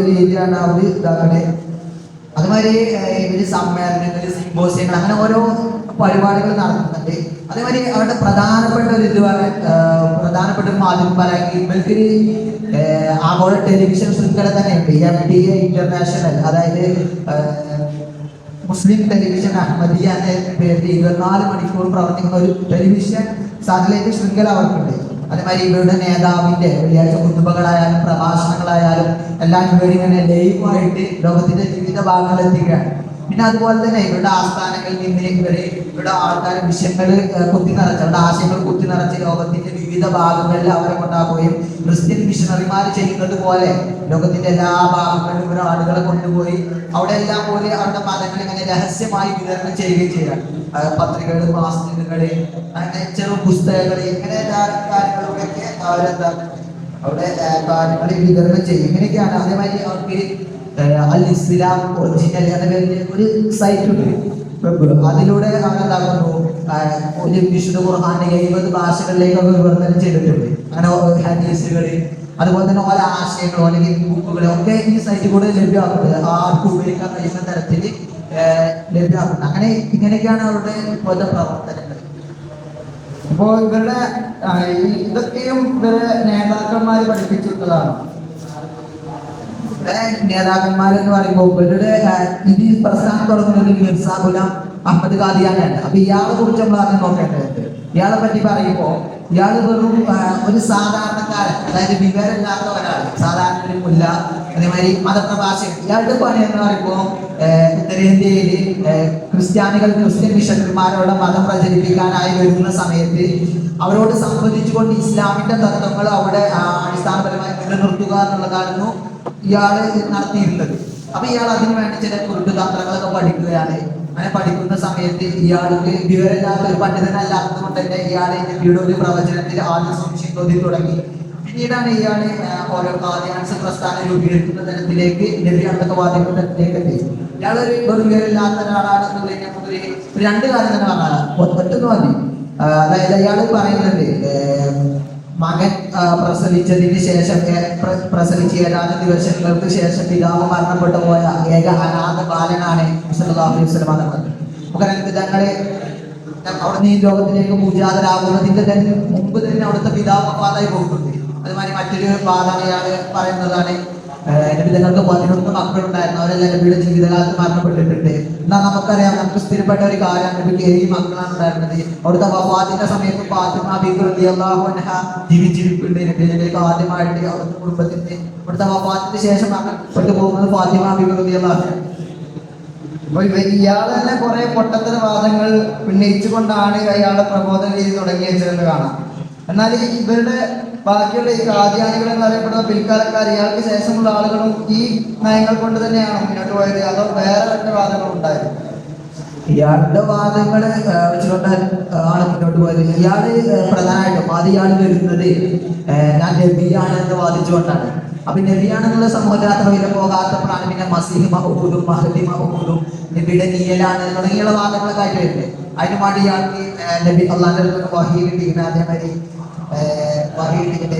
രീതിയാണ് അവർ ഇതാക്കണേ. അതുമാതിരി ഇവര് സമ്മേളനങ്ങൾ, സിംബോസിയങ്ങൾ, അങ്ങനെ ഓരോ പരിപാടികൾ നടത്തുന്നുണ്ട്. അതേമാതിരി അവരുടെ പ്രധാനപ്പെട്ട ഒരു പ്രധാനപ്പെട്ട ഒരു മാധ്യമം പറയാമെങ്കിൽ ഇവർക്ക് ആഗോള ടെലിവിഷൻ ശൃംഖല തന്നെയുണ്ട്. MTA ഇന്റർനാഷണൽ, അതായത് മുസ്ലിം ടെലിവിഷൻ അഹമ്മദിയ എന്ന പേരിൽ 24 മണിക്കൂർ പ്രവർത്തിക്കുന്ന ഒരു ടെലിവിഷൻ സാറ്റലൈറ്റ് ശൃംഖല അവർക്കുണ്ട്. അതേമാതിരി ഇവരുടെ നേതാവിന്റെ വെള്ളിയാഴ്ച കുത്തുബകളായാലും പ്രഭാഷണങ്ങളായാലും എല്ലാം ഇവരിങ്ങനെ ലൈവായിട്ട് ലോകത്തിന്റെ വിവിധ ഭാഗങ്ങളിൽ എത്തിക്കുകയാണ്. പിന്നെ അതുപോലെ തന്നെ ഇവരുടെ ആസ്ഥാനങ്ങളിൽ നിന്ന് ഇവരുടെ ആൾക്കാർ വിഷയങ്ങൾ കുത്തി നിറച്ച്, അവരുടെ ആശയങ്ങൾ കുത്തി നിറച്ച് ലോകത്തിന്റെ വിവിധ ഭാഗങ്ങളിൽ അവരെ കൊണ്ടാക്കുകയും ക്രിസ്ത്യൻ മിഷണറിമാർ ചെയ്യുന്നത് പോലെ ലോകത്തിന്റെ എല്ലാ ഭാഗങ്ങളിലും ഇവരുടെ ആളുകളെ കൊണ്ടുപോയി അവിടെ എല്ലാം പോലെ അവരുടെ മതങ്ങൾ ഇങ്ങനെ രഹസ്യമായി വിതരണം ചെയ്യുകയും ചെയ്യാം. പത്രികകൾ, മാസികകൾ, അങ്ങനെ ചെറു പുസ്തകങ്ങൾ, ഇങ്ങനെ എല്ലാ കാര്യങ്ങളൊക്കെ അവരെന്താ അവിടെ കാര്യങ്ങൾ വിതരണം ചെയ്യും. ഇങ്ങനെയൊക്കെയാണ്. അതേമാതിരി അവർക്ക് അൽ ഇസ്ലാം ഒറിജിനൽ എന്ന പേരിൽ ഒരു സൈറ്റ് ഉണ്ട്, വെബ്. അതിലൂടെ അവരെന്താക്കുന്നു, ഒരു വിശുദ്ധ ഖുർആന്റെ 70 ഭാഷകളിലേക്കൊക്കെ വിവർത്തനം ചെയ്തിട്ടുണ്ട്. അങ്ങനെ ഹദീസുകൾ, അതുപോലെ തന്നെ ഓരോ ആശയങ്ങളോ അല്ലെങ്കിൽ ബുക്കുകളോ ഒക്കെ ഈ സൈറ്റിൽ കൂടെ ലഭ്യമാക്കുന്നത്. ആർക്കും ഉപയോഗിക്കാൻ കഴിയുന്ന തരത്തിൽ ലഭ്യമാക്കുന്നത്. അങ്ങനെ ഇങ്ങനെയൊക്കെയാണ് അവരുടെ ഇപ്പോഴത്തെ പ്രവർത്തനങ്ങൾ. അപ്പോൾ ഇവരുടെ ഇതൊക്കെയും ഇവരെ നേതാക്കന്മാർ പഠിപ്പിച്ചിട്ടുള്ളതാണ്. നേതാക്കന്മാരെന്ന് പറയുമ്പോൾ ഇവരുടെ ഇത് പ്രസ്ഥാനം തുടങ്ങുന്നത് മിർസ ഗുലാം അഹമ്മദ് ഖാദിയാനിയാണ്. അപ്പൊ ഇയാളെ കുറിച്ച് നമ്മൾ ആദ്യം നോക്കേണ്ടതുണ്ട്. ഇയാളെ പറ്റി പറയുമ്പോൾ ഇയാൾ വെറും ഒരു സാധാരണക്കാരൻ, അതായത് വിവരമില്ലാത്ത ഒരാൾ, സാധാരണ ഒരു മുല്ല, അതേമാതിരി മതപ്രഭാഷകൻ. ഇയാളുടെ പണി എന്ന് പറയുമ്പോൾ ഉത്തരേന്ത്യയിൽ ക്രിസ്ത്യൻ മിഷണറിമാരോട് മതം പ്രചരിപ്പിക്കാനായി വരുന്ന സമയത്ത് അവരോട് സംവദിച്ചുകൊണ്ട് ഇസ്ലാമിന്റെ തത്വങ്ങൾ അവിടെ അടിസ്ഥാനപരമായി നിലനിർത്തുക എന്നുള്ളതായിരുന്നു ഇയാൾ നടത്തിയിരുന്നത്. അപ്പൊ ഇയാൾ അതിനു വേണ്ടി ചില കുരുട്ടു തന്ത്രങ്ങളൊക്കെ പഠിക്കുകയാണ്. അങ്ങനെ പഠിക്കുന്ന സമയത്ത് ഇയാൾക്ക് വിവരമില്ലാത്ത ഒരു പണ്ഡിതനല്ലാത്തത് കൊണ്ട് തന്നെ ഇയാൾ നബിയുടെ ഒരു പ്രവചനത്തിൽ ആദ്യം സംശയം തോന്നി തുടങ്ങി. പിന്നീടാണ് ഇയാൾ ഓരോ ഖാദിയാനിസം പ്രസ്ഥാനം രൂപീകരിക്കുന്ന തരത്തിലേക്ക് നബി അടക്ക വാദിക്കുന്ന തരത്തിലേക്ക് എത്തി. ഇയാളൊരു വെറും വിവരമില്ലാത്ത ഒരാളാണെന്നുള്ളതിനെ നമുക്കൊരു രണ്ട് കാര്യം തന്നെ പറഞ്ഞാൽ ഒറ്റൊന്നും മതി. അതായത് അയാൾ പറയുന്നുണ്ട്, മകൻ പ്രസവിച്ചതിന് ശേഷം പ്രസവിച്ച് ഏതാനും ദിവസങ്ങൾക്ക് ശേഷം പിതാവ് മരണപ്പെട്ടു പോയ ഏക അനാഥ ബാലനാണ് സല്ലല്ലാഹു അലൈഹി വസല്ലം എന്നത്. നമുക്ക് ഞങ്ങളെ അവിടുന്ന് ഈ ലോകത്തിലേക്ക് പൂജാതരാകുന്നതിന്റെ തന്നെ മുമ്പ് തന്നെ അവിടുത്തെ പിതാവ് വഫാത്തായി പോകുന്നുണ്ട്. അതുമാതിരി മറ്റൊരു ഭാഗമാണ് ഇയാൾ പറയുന്നതാണ്, നബിതങ്ങൾക്ക് 11 മക്കളുണ്ടായിരുന്നു, അവരെല്ലാം നബിയുടെ ജീവിതകാലത്ത് മരണപ്പെട്ടിട്ടുണ്ട്. എന്നാൽ നമുക്കറിയാം, നമുക്ക് സ്ഥിരപ്പെട്ട ഒരു കാര്യം, നബിക്ക് 7 മക്കളാണ് ഉണ്ടായിരുന്നത്. അവിടുത്തെ വഫാത്തിന്റെ സമയത്ത് ഫാത്തിമ ബീവി റളിയല്ലാഹു അൻഹ ജീവിച്ചിരിപ്പുണ്ട്. നബിയിലേക്ക് ആദ്യമായിട്ട് അവിടുത്തെ കുടുംബത്തിന്റെ അവിടുത്തെ വഫാത്തിന് ശേഷം മരണപ്പെട്ടു പോകുന്നത് ഫാത്തിമ ബീവി റളിയല്ലാഹു അൻഹ. ഇയാൾ തന്നെ കുറെ പൊട്ടത്തര വാദങ്ങൾ ഉന്നയിച്ചുകൊണ്ടാണ് അയാളുടെ പ്രബോധന രീതി തുടങ്ങി വെച്ചതെന്ന് കാണാം. എന്നാൽ ഇവരുടെ ബാക്കിയുള്ള ഈ ഖാദിയാനികൾ എന്നറിയപ്പെടുന്ന പിൽക്കാലക്കാർ, ഇയാൾക്ക് ശേഷമുള്ള ആളുകളും ഈ നയങ്ങൾ കൊണ്ട് തന്നെയാണ് മുന്നോട്ട് പോയത്, അതോ വേറെ രണ്ട് വാദങ്ങൾ ഉണ്ടായിരുന്നു? ഇയാളുടെ വാദങ്ങൾ വെച്ചുകൊണ്ട് ആണ് മുന്നോട്ട് പോയത്. ഇയാള് പ്രധാനമായിട്ടും ആദ്യം ഇയാൾ വരുന്നത് ഞാൻ നബിയാണ് എന്ന് വാദിച്ചുകൊണ്ടാണ്. അപ്പൊ നബിയാണെന്നുള്ള സമൂഹത്തിനത്ര വില പോകാത്തപ്പോഴാണ് പിന്നെ മസീഹ് മഹ്ഊദും മഹ്ദി മഹ്ഊദും നബിയുടെ നീയലാണ് തുടങ്ങിയുള്ള വാദങ്ങളൊക്കെ ആയിട്ട് വരുന്നത്. അതിന് വേണ്ടി ഇയാൾക്ക് നബി അള്ളാഹുവിന്റെ വഹീ കിട്ടിയിരുന്ന അതേമാതിരി വഹീ കിട്ടിയിട്ട്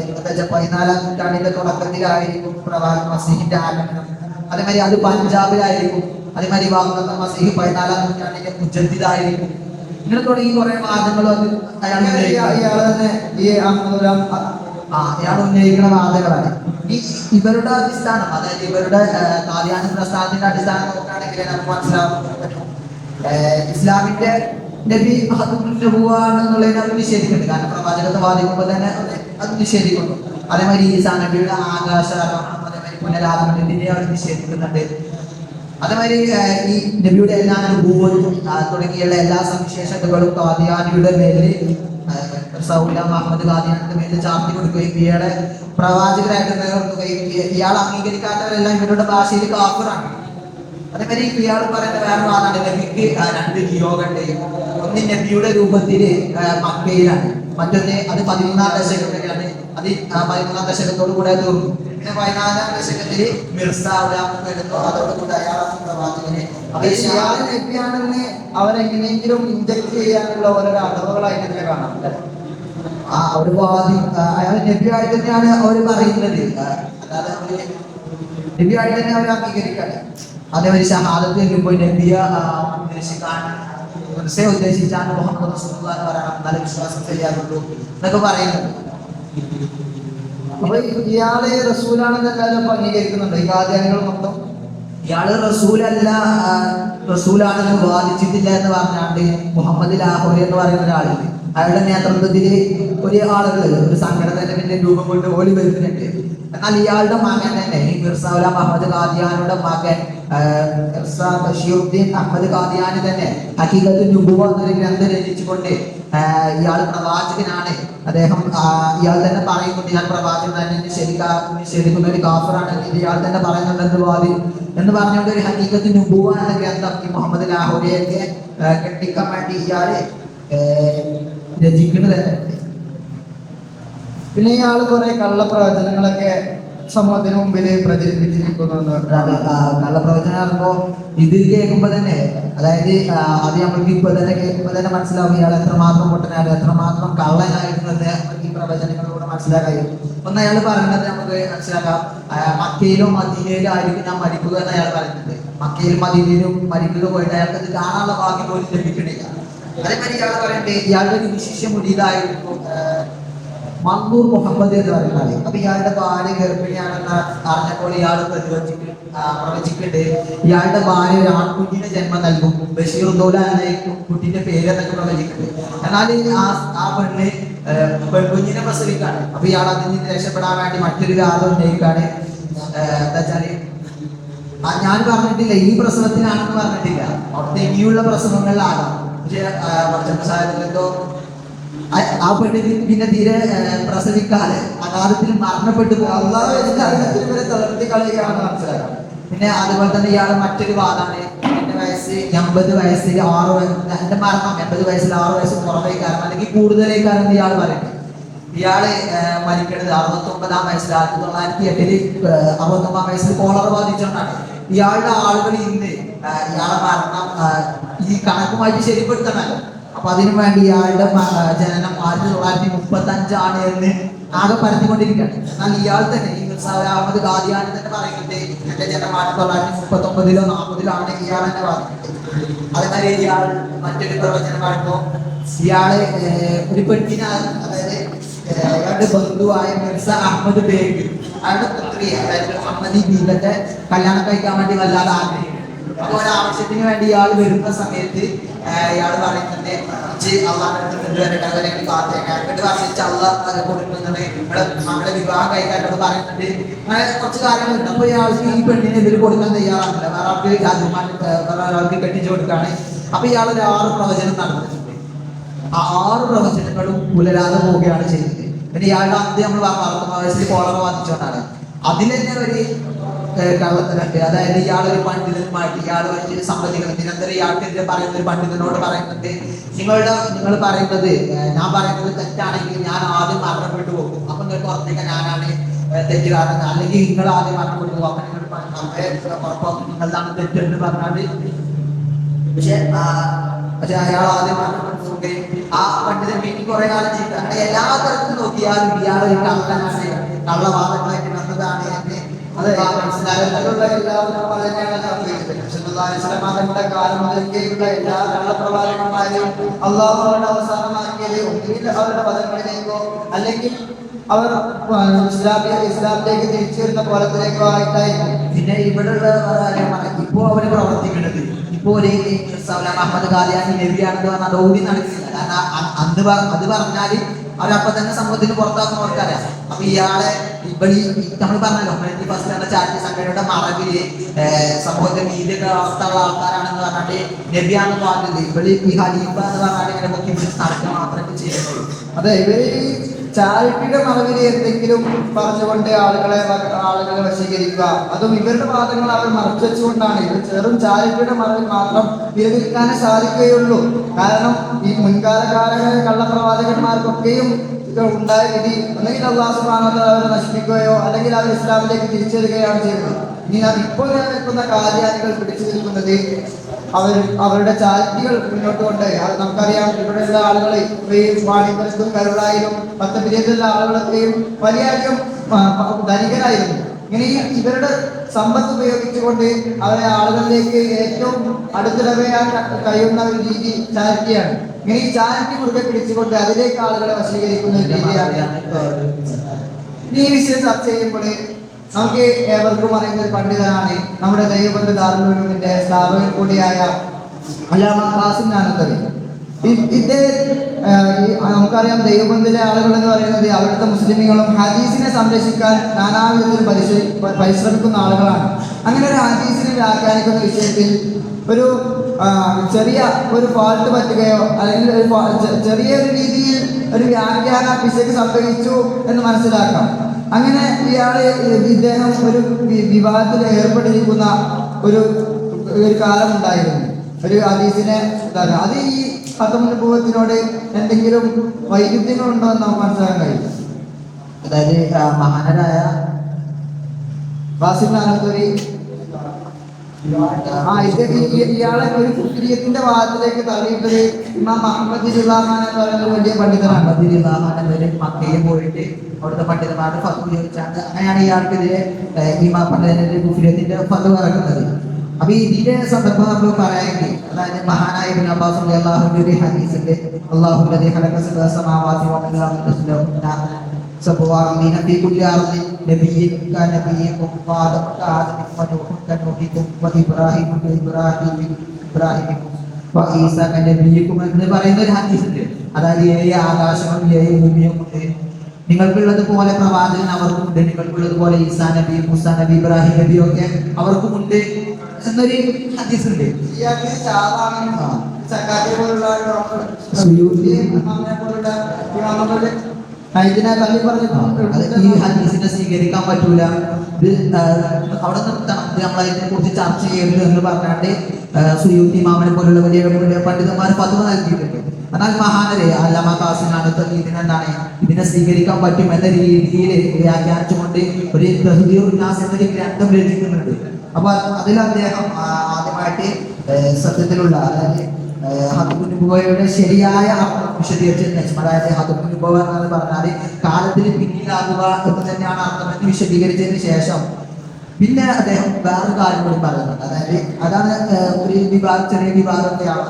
14-ാം നൂറ്റാണ്ടിന്റെ തുടക്കത്തിലായിരിക്കും പ്രവാചകൻ മസീഹിന്റെ ആഗമനം. അതേമാതിരി അത് പഞ്ചാബിലായിരിക്കും. അതേമാതിരി വാങ്ങുന്ന മസീഹ് 14-ാം നൂറ്റാണ്ടിന്റെ മുജദ്ദിദായിരിക്കും. ഇങ്ങനെ തുടങ്ങി കുറെ വാദങ്ങളും അത് ഇയാൾ തന്നെ ഈ ഇയാൾ ഉന്നയിക്കുന്ന വാദങ്ങളാണ്. ഇവരുടെ അടിസ്ഥാനം, അതായത് ഇവരുടെ ഖാദിയാനി പ്രസ്ഥാനത്തിന്റെ അടിസ്ഥാനം നോക്കുകയാണെങ്കിൽ നമുക്ക് മനസ്സിലാവും, ഇസ്ലാമിന്റെ നബി ആണെന്നുള്ളതിനെ അവർ നിഷേധിക്കുന്നുണ്ട്. കാരണം പ്രവാചകത്തെ വാദിക്കുമ്പോൾ തന്നെ അത് നിഷേധിക്കുന്നു. അതേമാതിരി ഈസാ നബിയുടെ ആകാശാരോഹണം, അതേമാതിരി പുനരാഗമനത്തിനെ അവർ നിഷേധിക്കുന്നുണ്ട്. അതേമാതിരി ഈ നബിയുടെ എല്ലാ അനുഭവവും തുടങ്ങിയുള്ള എല്ലാ സവിശേഷതകളും ഖാദിയാനിയുടെ മേലിൽ അഹമ്മദ് ഖാദിയാനിന്റെ മേലിൽ ചാർത്തി കൊടുക്കുകയും ഇയാളെ പ്രവാചകരായിട്ട് നിലനിർത്തുകയും ഇയാൾ അംഗീകരിക്കാത്തവരെല്ലാം ഇവരുടെ ഭാഷയിൽ കാഫിറാണ്. അതേമാതിരി ഇയാൾ പറയുന്ന വേറെ വാദമാണ്, നബിക്ക് 2 നിയോഗമുണ്ട്. ഒന്ന് നബിയുടെ രൂപത്തിൽ മക്കയിലാണ്, മറ്റൊന്ന് അത് 13-ാം ദശകത്തിലാണ്. അത് 13-ാം ദശകത്തോടു കൂടെ തീർന്നു. പിന്നെ 14-ാം ദശകത്തിൽ വരുന്നു. അതോടുകൂടി അയാളാണ് പ്രവാചകനെ. നബിയാണെന്ന് അവരെങ്ങനെയെങ്കിലും ഇൻജക്ട് ചെയ്യാനുള്ള ഓരോ അടവുകളായിട്ട് ഇതിനെ കാണാം. അവര് അയാൾ നബിയായിട്ട് തന്നെയാണ് അവർ പറയുന്നത്. അതായത് നബിയായിട്ട് തന്നെ അവർ അംഗീകരിക്കാണ്. അതേമാതിരി ഷഹാദത്ത് കേൾക്കുമ്പോൾ നബിയെ ഉദ്ദേശിച്ചാണ് മുഹമ്മദ് റസൂലുള്ളാഹി എന്ന് പറയണം, നല്ല വിശ്വാസം ചെയ്യാറുള്ളൂ എന്നൊക്കെ പറയുന്നത്. അപ്പൊ ഇയാളെ റസൂലാണെന്നെല്ലാവരും അംഗീകരിക്കുന്നുണ്ട് ഈ ഖാദിയാനികൾ മൊത്തം. ഇയാള് റസൂലാണെന്ന് വാദിച്ചിട്ടില്ല എന്ന് പറഞ്ഞാണ്ട് മുഹമ്മദ് ലാഹോരി എന്ന് പറയുന്ന ഒരാളുണ്ട്. അയാളുടെ നേതൃത്വത്തിൽ ഒരു സംഘടനയുടെ പിന്നെ രൂപം കൊണ്ട് ഓടി വരുന്നുണ്ട്. എന്നാൽ ഇയാളുടെ മകൻ തന്നെ ഈ മിർസ ഗുലാം അഹമ്മദ് ഖാദിയാനിയുടെ മകൻ ബഷീറുദ്ദീൻ അഹമ്മദ് ഖാദിയാനി തന്നെ ഹഖീഖത്തുൻ നുബുവ്വ എന്നൊരു ഗ്രന്ഥം രചിച്ചുകൊണ്ട് ഇയാൾ പ്രവാചകനാണ്, അദ്ദേഹം ഇയാൾ തന്നെ പറയുന്നുണ്ട്, ഞാൻ പ്രവാചകൻ തന്നെ നിഷേധിക്കുന്ന ഒരു കാഫിറാണ് ഇയാൾ തന്നെ പറയുന്നുണ്ടെന്ന് വാദി എന്ന് പറഞ്ഞുകൊണ്ട് ഒരു ഹഖീഖത്തുൻ നുബുവ്വ എന്ന ഗ്രന്ഥം ഈ മുഹമ്മദ് ലാഹോരിയൊക്കെ കെട്ടിക്കാൻ വേണ്ടി ഇയാള് രചിക്കുന്നത് തന്നെ. പിന്നെ ഇയാൾ കുറെ കള്ളപ്രവചനങ്ങളൊക്കെ സമൂഹത്തിന് മുമ്പിൽ പ്രചരിപ്പിച്ചിരിക്കുന്നു. കള്ളപ്രവചനം പറയുമ്പോൾ ഇത് കേൾക്കുമ്പോ തന്നെ, അതായത് അത് നമ്മൾക്ക് ഇപ്പൊ തന്നെ കേൾക്കുമ്പോ തന്നെ മനസ്സിലാവും ഇയാൾ എത്രമാത്രം പൊട്ടനാണ്, എത്രമാത്രം കള്ളനായിരുന്നത് ഈ പ്രവചനങ്ങളിലൂടെ മനസ്സിലാക്കാൻ കഴിയും. ഒന്ന് അയാൾ പറയുന്നത് നമുക്ക് മനസ്സിലാക്കാം, മക്കയിലോ മദീനയിലോ ആയിരിക്കും ഞാൻ മരിക്കുക എന്ന് അയാൾ പറയുന്നത്. മക്കയിലും മദീനയിലും മരിക്കുക പോയിട്ട് അയാൾക്ക് അത് കാണാനുള്ള ഭാഗ്യം പോലും ലഭിക്കണില്ല. അതേമാതിരി ഇയാൾ പറയണ്ടേ, ഇയാളുടെ ഒരു വിശിഷ്യ മുരീദായിരുന്നു മൻസൂർ മുഹമ്മദ് എന്ന് പറയുന്നത്. അപ്പൊ ഇയാളുടെ ഭാര്യ ഗർഭിണിയാണെന്ന് അറിഞ്ഞപ്പോൾ ഇയാൾ പ്രവചിക്കുന്നുണ്ട്, ഇയാളുടെ ഭാര്യ ഒരു ആൺകുട്ടിയുടെ ജന്മം നൽകും, ബഷീർ ദൗല എന്ന കുട്ടിന്റെ പേര് എന്നൊക്കെ പ്രവചിക്കുന്നുണ്ട്. എന്നാൽ ആ പെണ്ണ് പെൺകുഞ്ഞിനെ പ്രസവിക്കാണ്. അപ്പൊ ഇയാൾ അതിൽ നിന്ന് രക്ഷപ്പെടാൻ വേണ്ടി മറ്റൊരു വാദം ഉന്നയിക്കാണ്. എന്താ വെച്ചാല് ഞാൻ പറഞ്ഞിട്ടില്ല ഈ പ്രസവത്തിനാണെന്ന് പറഞ്ഞിട്ടില്ല, അവിടുത്തെ ഇനിയുള്ള പ്രസവങ്ങളിലാകാം. പക്ഷെ സാഹചര്യത്തിലോ ആ പെണ്ണിന് പിന്നെ തീരെ പ്രസവിക്കാതെ അകാലത്തിൽ മരണപ്പെട്ടു തളർത്തി കളയുകയാണ് മനസ്സിലാക്കാം. പിന്നെ അതുപോലെ തന്നെ ഇയാൾ മറ്റൊരു വാദമാണ്, എന്റെ വയസ്സ് 80 വയസ്സിൽ 6 എന്റെ മരണം 80 വയസ്സിൽ 6 വയസ്സ് കുറവേ കാരണം അല്ലെങ്കിൽ കൂടുതലേ കാരണം ഇയാൾ പറയുന്നത്. ഇയാള് മരിക്കുന്നത് 69-ാം വയസ്സിൽ 1908 69-ാം വയസ്സിൽ കോളറ ബാധിച്ചുകൊണ്ടാണ്. ഇയാളുടെ ആളുകൾ ഇന്ന് ഇയാളെ മരണം ഈ കണക്കുമായിട്ട് ശരിപ്പെടുത്തണമല്ലോ. അപ്പൊ അതിനു വേണ്ടി ഇയാളുടെ ജനനം 1935 ആണ് എന്ന് ആകെ പരത്തിക്കൊണ്ടിരിക്കുകയാണ്. എന്നാൽ ഇയാൾ തന്നെ ഈ മിർസാ അഹമ്മദ് ഖാദിയാനി തന്നെ പറയുന്നുണ്ട് എന്റെ ജനനം 1939-ലോ 40-ലോ ആണ് ഇയാൾ തന്നെ പറയുന്നത്. അതേമാതിരി ഇയാൾ മറ്റൊരു പ്രവചനമായിരുന്നു, ഇയാള് ഒരു പെണ്ണിനെ, അതായത് അയാളുടെ ബന്ധുവായ മിർസ അഹമ്മദ് ബേഗ് അയാളുടെ പുത്രിയെ, അതായത് അഹമ്മദി ബീഗത്തെ കല്യാണം കഴിക്കാൻ വേണ്ടി വല്ലാതെ ആഗ്രഹിക്കുന്നു. അപ്പൊ ഒരാവശ്യത്തിന് വേണ്ടി ഇയാൾ വരുന്ന സമയത്ത് ഇയാൾ പറയുന്നുണ്ട് മകളെ വിവാഹം കഴിക്കാനോട് പറയുന്നുണ്ട്. അങ്ങനെ കുറച്ച് കാര്യങ്ങളുണ്ട്. അപ്പൊ ഇയാൾക്ക് ഈ പെണ്ണിനെ ഇവര് കൊടുക്കാൻ തയ്യാറാണില്ല, വേറെ ഒരാൾക്ക് കെട്ടിച്ചു കൊടുക്കാണ്. അപ്പൊ ഇയാൾ ഒരു 6 പ്രവചനം നടന്നിട്ടുണ്ട്. ആ 6 പ്രവചനങ്ങളും പുലരാതെ പോവുകയാണ് ചെയ്യുന്നത്. പിന്നെ ഇയാളുടെ അന്ത്യം നമ്മൾ വളർത്തുന്ന വയസ്സിൽ കോളറ ബാധിച്ചുകൊണ്ടാണ്. അതിൽ തന്നെ ഒരു കള്ളത്തിലുണ്ട്. അതായത് ഇയാളൊരു പണ്ഡിതനുമായിട്ട് ഇയാളുമായിട്ട് സംബന്ധിക്കുന്നത് നിരന്തരം ഇയാൾക്കെതിരെ പറയുന്ന ഒരു പണ്ഡിതനോട് പറയുന്നുണ്ട്, നിങ്ങൾ പറയുന്നത് ഞാൻ പറയുന്നത് തെറ്റാണെങ്കിൽ ഞാൻ ആദ്യം മരണപ്പെട്ടു പോകും, അപ്പൊ നിങ്ങൾക്ക് ഓർത്തേക്ക് ഞാനാണ് തെറ്റുകാരൻ, അല്ലെങ്കിൽ നിങ്ങൾ ആദ്യം മരണപ്പെട്ടു പോകും, അപ്പൊ നിങ്ങൾ ഉറപ്പാക്കും നിങ്ങളാണ് തെറ്റെന്ന് പറഞ്ഞാല്. പക്ഷെ അയാൾ ആദ്യം മരണപ്പെട്ടു പോവുകയും ആ പണ്ഡിതൻ വീട്ടിൽ കുറെ കാലം ചെയ്തു. അങ്ങനെ എല്ലാ തരത്തിലും നോക്കിയാലും ഇയാൾ ഒരു കള്ളവാദങ്ങളായിട്ട് വന്നതാണ് എന്ന് മനസ്സിലാകുന്നുള്ള എല്ലാവരും തങ്ങളുടെ കാലം മുതൽക്കേക്കുള്ള എല്ലാ കള്ളപ്രവാചകന്മാരെയും അള്ളാഹുവോട് അവസാനമാക്കിയത് ഒന്നുകിൽ അവരുടെ പദങ്ങളിലേക്കോ അല്ലെങ്കിൽ അവർ ഇസ്ലാമിലേക്ക് തിരിച്ചു വരുന്ന കോലത്തിലേക്കോ ആയിട്ടായിരുന്നു. പിന്നെ ഇവിടെയുള്ള ഇപ്പോ അവര് പ്രവർത്തിക്കുന്നത് ഇപ്പോ ഒരു അഹമ്മദ് ഖാദിയാനി നബിയാണെന്ന് പറഞ്ഞാൽ ഓടി നടക്കുന്നില്ല. കാരണം അത് പറഞ്ഞാല് അവരപ്പൊ തന്നെ സമൂഹത്തിന് പുറത്താക്കുന്ന ആൾക്കാരാണ്. അപ്പൊ ഇയാളെ ഇവിടെ നമ്മൾ പറഞ്ഞല്ലോ ഫസ്റ്റ് എന്ന ചാരിറ്റി സംഘടനയുടെ മറവില് സമൂഹത്തിൽ നീതിയൊക്കെ അവസ്ഥയുള്ള ആൾക്കാരാണെന്ന് പറഞ്ഞിട്ട് നബിയാണെന്ന് പറഞ്ഞത് ഇവിടെ ഈ ഖലീഫ എന്ന് പറഞ്ഞാൽ ഇങ്ങനെ മുഖ്യ പിടിച്ച് നടക്കുക മാത്രമേ ചെയ്യുന്നുള്ളൂ. അതെ, ഇവര് ചാരിറ്റിയുടെ മറവിൽ എന്തെങ്കിലും പറഞ്ഞുകൊണ്ട് ആളുകളെ വശീകരിക്കുക, അതും ഇവരുടെ വാദങ്ങൾ അവർ മറച്ചു വെച്ചുകൊണ്ടാണ്. ഇത് ചെറും ചാരിറ്റിയുടെ മറവിൽ മാത്രം നിലനിൽക്കാനേ സാധിക്കുകയുള്ളൂ. കാരണം ഈ മുൻകാല കള്ളപ്രവാചകന്മാർക്കൊക്കെയും ഉണ്ടായ വിധി ഒന്നെങ്കിൽ അല്ലാഹു സുബ്ഹാനഹു വ തആല അവരെ നശിപ്പിക്കുകയോ അല്ലെങ്കിൽ അവർ ഇസ്ലാമിലേക്ക് തിരിച്ചു വരികയാണ് ചെയ്യുന്നത്. ഇനി അത് ഇപ്പോൾ നിൽക്കുന്ന കാദ്യാനികൾ പിടിച്ചു നിൽക്കുന്നത് അവരുടെ ചാരിറ്റികൾ മുന്നോട്ട് കൊണ്ട്. നമുക്കറിയാം ഇവിടെയുള്ള ആളുകൾ ഈ വാണിപുരത്തും കരുളായാലും പത്തപിരിയത്തിലുള്ള ആളുകളൊക്കെയും വലിയധികം ധനികരായിരുന്നു. ഇങ്ങനെ ഇവരുടെ സമ്പത്ത് ഉപയോഗിച്ചുകൊണ്ട് അവരെ ആളുകളിലേക്ക് ഏറ്റവും അടുത്തിടവയാൻ കഴിയുന്ന ഒരു രീതി ചാരിറ്റിയാണ്. ഇങ്ങനെ ഈ ചാരിറ്റി മുറുകെ പിടിച്ചുകൊണ്ട് അതിലേക്ക് ആളുകളെ വശീകരിക്കുന്ന ഒരു രീതിയാണ്. ഈ വിഷയം ചർച്ച ചെയ്യുമ്പോൾ നമുക്ക് ഏവർക്കും അറിയുന്ന ഒരു പണ്ഡിതനാണ് നമ്മുടെ ദൈവബന്ധ ദാറുൽ ഉലൂമിന്റെ സ്ഥാപകൻ കൂടിയായ അല്ലാമ ഖാസിം നാനത്തവി. നമുക്കറിയാം ദൈവബന്ധിലെ ആളുകൾ എന്ന് പറയുന്നത് അവിടുത്തെ മുസ്ലിമുകളും ഹദീസിനെ സംരക്ഷിക്കാൻ നാനാവിധത്തിൽ പരിശ്രമിക്കുന്ന ആളുകളാണ്. അങ്ങനെ ഒരു ഹദീസിനെ വ്യാഖ്യാനിക്കുന്ന വിഷയത്തിൽ ഒരു ചെറിയ ഒരു ഫാൾട്ട് പറ്റുകയോ അല്ലെങ്കിൽ ചെറിയൊരു രീതിയിൽ ഒരു വ്യാഖ്യാന പിശക് സംഭവിച്ചു എന്ന് മനസ്സിലാക്കാം. അങ്ങനെ ഇദ്ദേഹം ഒരു വിവാദത്തിൽ ഏർപ്പെട്ടിരിക്കുന്ന ഒരു കാലമുണ്ടായിരുന്നു. ഒരു ഹദീസിനെ അത് ഈ പദമുനുഭവത്തിനോട് എന്തെങ്കിലും വൈരുദ്ധ്യങ്ങളുണ്ടോ എന്ന് നമുക്ക് മനസ്സിലാക്കാൻ കഴിയും. അതായത് മഹാനരായ ഖാസിം നാനത്തവി ഇയാളെ ഒരു കുഫ്രിയത്തിന്റെ വാദത്തിലേക്ക് തള്ളിയിട്ടത് ഇമാം അഹ്മദ് റുല്ലാഹാൻ എന്ന് പറയുന്ന ഒരു വലിയ പണ്ഡിതനാണ്. അഹ്മദ് റുല്ലാഹാൻ മക്കയിൽ പോയിട്ട് അവിടുത്തെ പണ്ഡിതന്മാരുടെ ഫത്വ ചോദിച്ചാണ്. അങ്ങനെയാണ് ഇയാൾക്കെതിരെ ഇമാം പണ്ഡിതന്റെ കുഫ്രിയത്തിന്റെ ഫത്വ ഇറക്കുന്നത്. അപ്പൊ ഇതിന്റെ സന്ദർഭം നമ്മൾ പറയാമെങ്കിൽ അതായത് മഹാനായ ഇബ്നു അബ്ബാസ് റളിയല്ലാഹു അൻഹു ഒരു ഹദീസിന്റെ അല്ലാഹു ലദീ ഖലഖ സബഅ സമാവാതി വ മിൻ അർദിഹിന്ന സബവാറീന ഫീ കുല്ലി അർദി നബിയ്യിൻ കനബിയ്യികും ഫാദം കാദം വനൂഹും കനൂഹികും വ ഇബ്രാഹിമും ഇബ്രാഹിമിക്കും വ ഈസാ കനബിയ്യികും എന്ന് പറയുന്ന ഒരു ഹദീസുണ്ട്. അതായത് 7 ആകാശങ്ങളും 7 ഭൂമിയും ഉണ്ട്. നിങ്ങൾക്കുള്ളത് പോലെ പ്രവാചകൻ അവർക്കുമുണ്ട്, നിങ്ങൾക്കുള്ളത് പോലെ ഈസാ നബി, മൂസാ നബി, ഇബ്രാഹിം നബിയും ഒക്കെ അവർക്കുമുണ്ട് എന്നൊരു ഹദീസ് ഉണ്ട്. ഈ ഹദീസിനെ സ്വീകരിക്കാൻ പറ്റൂല, ഇത് അവിടെ നിർത്തണം, ഇത് നമ്മളതിനെ കുറിച്ച് ചർച്ച ചെയ്യരുത് എന്ന് പറഞ്ഞാണ്ട് സുയൂത്തി ഇമാമിനെ പോലുള്ള വലിയ വലിയ പണ്ഡിതന്മാർ ഫത്വ നൽകിയിട്ടുണ്ട്. എന്നാൽ മഹാനരെ അല്ലാമ ഖാസിനാണ് ഇതിനെന്താണ് ഇതിനെ സ്വീകരിക്കാൻ പറ്റും എന്ന രീതിയിൽ വ്യാഖ്യാനിച്ചുകൊണ്ട് ഒരു തഹ്ദീറുൻ നാസ് എന്നൊരു ഗ്രന്ഥം രചിക്കുന്നുണ്ട്. അപ്പൊ അതിൽ അദ്ദേഹം ആദ്യമായിട്ട് സത്യത്തിലുള്ള അതായത് ഹദീബുൻ നുബുവയുടെ ശരിയായ അർത്ഥം വിശദീകരിച്ചതിന്, അതായത് ഹദീബുൻ നുബുവ എന്ന് പറഞ്ഞാൽ കാലത്തിന് പിന്നിലാകുക എന്ന് തന്നെയാണ് അർത്ഥമെന്ന് വിശദീകരിച്ചതിന് ശേഷം പിന്നെ അദ്ദേഹം വേറൊരു കാര്യം കൂടി പറയുന്നുണ്ട്. അതായത് അതാണ് ഒരു വിഭാഗം, ചെറിയ വിഭാഗത്തെയാണ്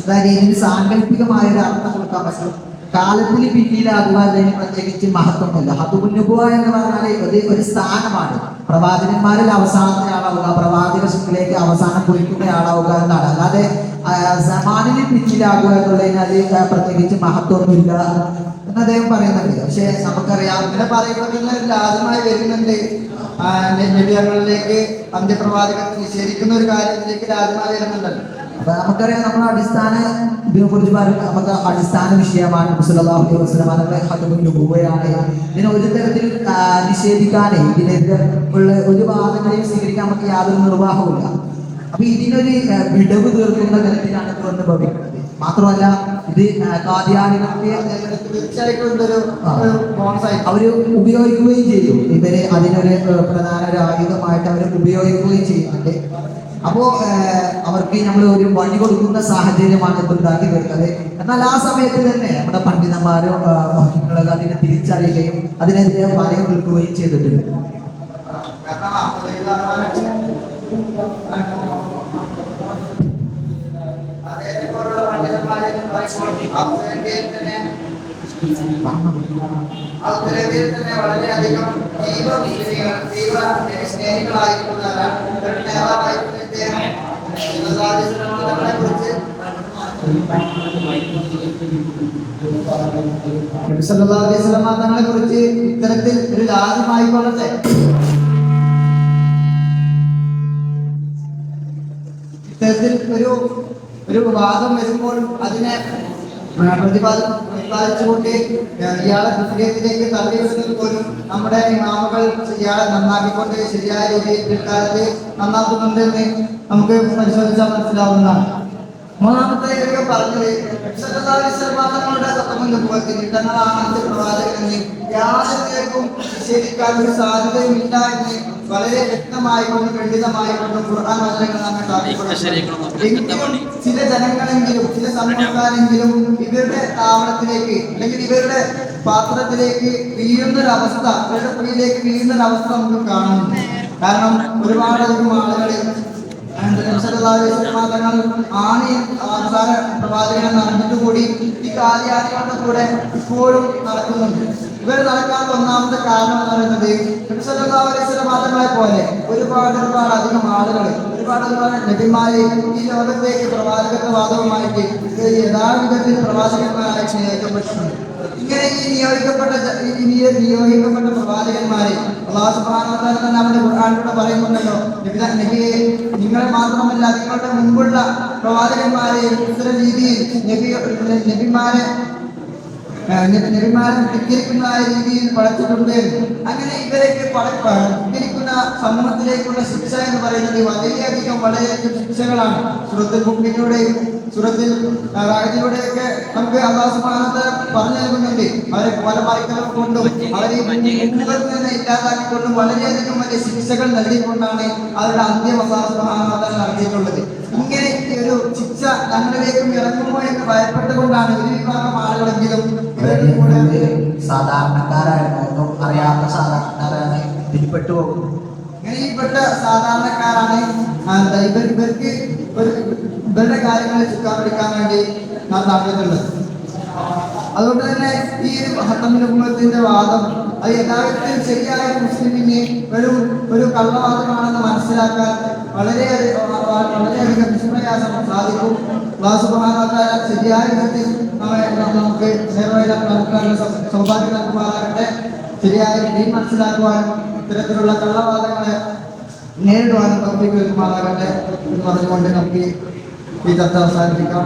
അതായത് ഇതിന് സാങ്കല്പികമായ ഒരു അർത്ഥം കൊടുക്കാൻ പറ്റും. കാലത്തിന് പിന്നിലാകുക എന്നതിന് പ്രത്യേകിച്ച് മഹത്വമല്ല. ഹദീബുൻ നുബുവ എന്ന് പറഞ്ഞാൽ ഒരു സ്ഥാനമാണ്. പ്രവാചകന്മാരിൽ അവസാനത്തെ ആളാവുക, പ്രവാചക ശിഖിലേക്ക് അവസാനം കുറിക്കുന്നയാളാവുക എന്നാണ്. അല്ലാതെ സമാനിന് പിന്നിലാകുക എന്നുള്ളതിന് അത് പ്രത്യേകിച്ച് മഹത്വമൊന്നുമില്ല എന്ന് അദ്ദേഹം പറയുന്നുണ്ട്. പക്ഷെ നമുക്കറിയാം അങ്ങനെ പറയുമ്പോൾ ആദ്യമായി വരുന്നുണ്ട് നബിയങ്ങളിലേക്ക് അന്ത്യപ്രവാചകത്തെ നിഷേധിക്കുന്ന ഒരു കാര്യത്തിലേക്ക് ആദ്യമായി വരുന്നുണ്ടല്ലോ. അപ്പൊ നമുക്കറിയാം, നമ്മൾ അടിസ്ഥാന ഇതിനെ കുറിച്ച് നമുക്ക് അടിസ്ഥാന വിഷയമാണ് സല്ലല്ലാഹു അലൈഹി വസല്ലം ഹദീബുൻ നുബുവയാണ്. ഇതിനെ ഒരു തരത്തിൽ നിഷേധിക്കാനേ ഇതിനെതിരെ ഉള്ള ഒരു വാദങ്ങളെയും സ്വീകരിക്കാൻ നമുക്ക് യാതൊരു നിർവാഹവുമില്ല. അപ്പൊ ഇതിനൊരു വിടവ് തീർക്കുന്ന തരത്തിലാണ് ഇത് വന്ന് ഭവിക്കുന്നത്. മാത്രമല്ല ഇത് ഖാദിയാനികൾക്ക് അവര് ഉപയോഗിക്കുകയും ചെയ്യും. ഇവര് അതിനൊരു പ്രധാന ഒരു ആയുധമായിട്ട് അവർ ഉപയോഗിക്കുകയും ചെയ്യുന്നുണ്ട്. അപ്പോ അവർക്ക് നമ്മൾ ഒരു വഴി കൊടുക്കുന്ന സാഹചര്യമാണ് ഇത് ഉണ്ടാക്കി വരുന്നത്. എന്നാൽ ആ സമയത്ത് തന്നെ നമ്മുടെ പണ്ഡിതന്മാരോ മുഹദ്ദിസുകളോ അതിനെ തിരിച്ചറിയുകയും അതിനെതിരെ പറയാൻ നിൽക്കുകയും ചെയ്തിട്ടുണ്ട്. വളരെയധികം സ്നേഹികളായിരിക്കുന്നവരാണ്. തങ്ങളെ കുറിച്ച് ഇത്തരത്തിൽ ഒരു ലാദ്യമായിക്കൊള്ളട്ടെ, ഇത്തരത്തിൽ ഒരു വാദം വരുമ്പോൾ അതിനെ പ്രതിപാദിച്ചുകൊണ്ട് ഇയാളെ ഹൃദയത്തിലേക്ക് തള്ളിവിടുന്നത് പോലും നമ്മുടെ ഇമാമുകൾ ഇയാളെ നന്നാക്കിക്കൊണ്ട് ശരിയായ രീതിയിൽ പിൽക്കാലത്ത് നന്നാക്കുന്നുണ്ടെന്ന് നമുക്ക് പരിശോധിച്ചാൽ മനസ്സിലാവുന്നതാണ്. മൂന്നാമത്തെ പറഞ്ഞത് തങ്ങളാണ് പ്രവാചകനെന്ന് യാതൊരുക്കും നിഷേധിക്കാൻ ഒരു സാധ്യതയുമില്ല എന്ന് വളരെ വ്യക്തമായിക്കൊണ്ട് ഖണ്ഡിതമായിക്കൊണ്ട് ഖുർആൻ വചനങ്ങൾ നമ്മെ കാട്ടിക്കൊടുക്കുന്നു. ചില ജനങ്ങളെങ്കിലും ചില സമൂഹക്കാരെങ്കിലും ഇവരുടെ താവളത്തിലേക്ക് അല്ലെങ്കിൽ ഇവരുടെ പാത്രത്തിലേക്ക് വീഴുന്നൊരവസ്ഥ, ഇവരുടെ കുഴിയിലേക്ക് വീഴുന്നൊരവസ്ഥ നമുക്ക് കാണുന്നുണ്ട്. കാരണം ഒരുപാടധികം ആളുകൾ തങ്ങൾ ആണ് അവസാന പ്രവാചകനെ നടന്നിട്ടുകൂടി ഈ കാലിയാദികളുടെ കൂടെ ഇപ്പോഴും നടക്കുന്നുണ്ട്. ഇവർ നടക്കാൻ ഒന്നാമത്തെ കാരണം എന്ന് പറയുന്നത് മാത്രങ്ങളെ പോലെ ഒരുപാട് അധികം ആളുകൾ ഒരുപാട് നബിമാരെ ഈ ലോകത്തേക്ക് പ്രവാചകത്വ വാദവുമായിട്ട് യഥാവിധത്തിൽ പ്രവാചകന്മാരായി നിയോഗിക്കപ്പെട്ടിട്ടുണ്ട്. ഇങ്ങനെ ഈ നിയോഗിക്കപ്പെട്ട പ്രവാചകന്മാരെ അല്ലാഹു സുബ്ഹാനഹു വ തആല തന്നെ നമ്മുടെ ഖുർആനിലൂടെ പറയുന്നുണ്ടല്ലോ, നബിയെ നിങ്ങളെ മാത്രമല്ല നിങ്ങളുടെ മുമ്പുള്ള പ്രവാചകന്മാരെ ഇത്തരം രീതിയിൽ നബിമാരെ ധിക്കരിക്കുന്നതായ രീതിയിൽ പഠിച്ചിട്ടുണ്ട്. അങ്ങനെ ഇവരേക്ക് ധിക്കരിക്കുന്ന സമൂഹത്തിലേക്കുള്ള ശിക്ഷ എന്ന് പറയുന്നത് വളരെയധികം ശിക്ഷകളാണ്. സൂറത്തുൽ മുഅ്മിനൂടെയും സൂറത്തുൽ റാഇദിലൂടെയൊക്കെ നമുക്ക് അല്ലാഹു സുബ്ഹാനഹു വ തആല പറഞ്ഞു നൽകുന്നുണ്ട്. അവരെ കൊലപാതകം കൊണ്ടും അവരെ മുൻപിൽ തന്നെ ഇല്ലാതാക്കിക്കൊണ്ടും വളരെയധികം വലിയ ശിക്ഷകൾ നൽകിക്കൊണ്ടാണ് അവരുടെ അന്ത്യം അല്ലാഹു സുബ്ഹാനഹു വ തആല നടത്തിയിട്ടുള്ളത്. ഇങ്ങനെ ഒരു ശിക്ഷ ഞങ്ങളിലേക്കും ഇറങ്ങുമോ എന്ന് ഭയപ്പെട്ടുകൊണ്ടാണ് ഒരു വിഭാഗം ആളുകളെങ്കിലും സാധാരണക്കാരായിരുന്നു, അറിയാത്ത സാധാരണക്കാരാണ് ഇതിൽപ്പെട്ടു പോകുന്നത്. ഇങ്ങനെ ഈ പെട്ട സാധാരണക്കാരാണ് ഇവർക്ക് ഇവരുടെ കാര്യങ്ങൾ ചുക്കാൻ പിടിക്കാൻ വേണ്ടി നടന്നിട്ടുള്ളത്. അതുകൊണ്ട് തന്നെ ഈ ഹത്തമിന്റെ വാദം അത് യഥാർത്ഥത്തിൽ ശരിയായ മുസ്ലിമിന് ഒരു കള്ളവാദമാണെന്ന് മനസ്സിലാക്കാൻ വളരെയധികം നിഷ്പ്രയാസം സാധിക്കും. അല്ലാഹു സുബ്ഹാനഹു വ തആല ശരിയായ വിധത്തിൽ നമുക്ക് നേർവഴിയിലാക്കാനുള്ള സൗഭാഗ്യം നൽകുമാറാകട്ടെ. ശരിയായ ദീൻ മനസ്സിലാക്കുവാനും ഇത്തരത്തിലുള്ള കള്ളവാദങ്ങളെ നേരിടുവാനും തൗഫീഖ് നൽകുമാറാകട്ടെ എന്ന് പറഞ്ഞുകൊണ്ട് നമുക്ക് ഈ ചർച്ച അവസാനിപ്പിക്കാം.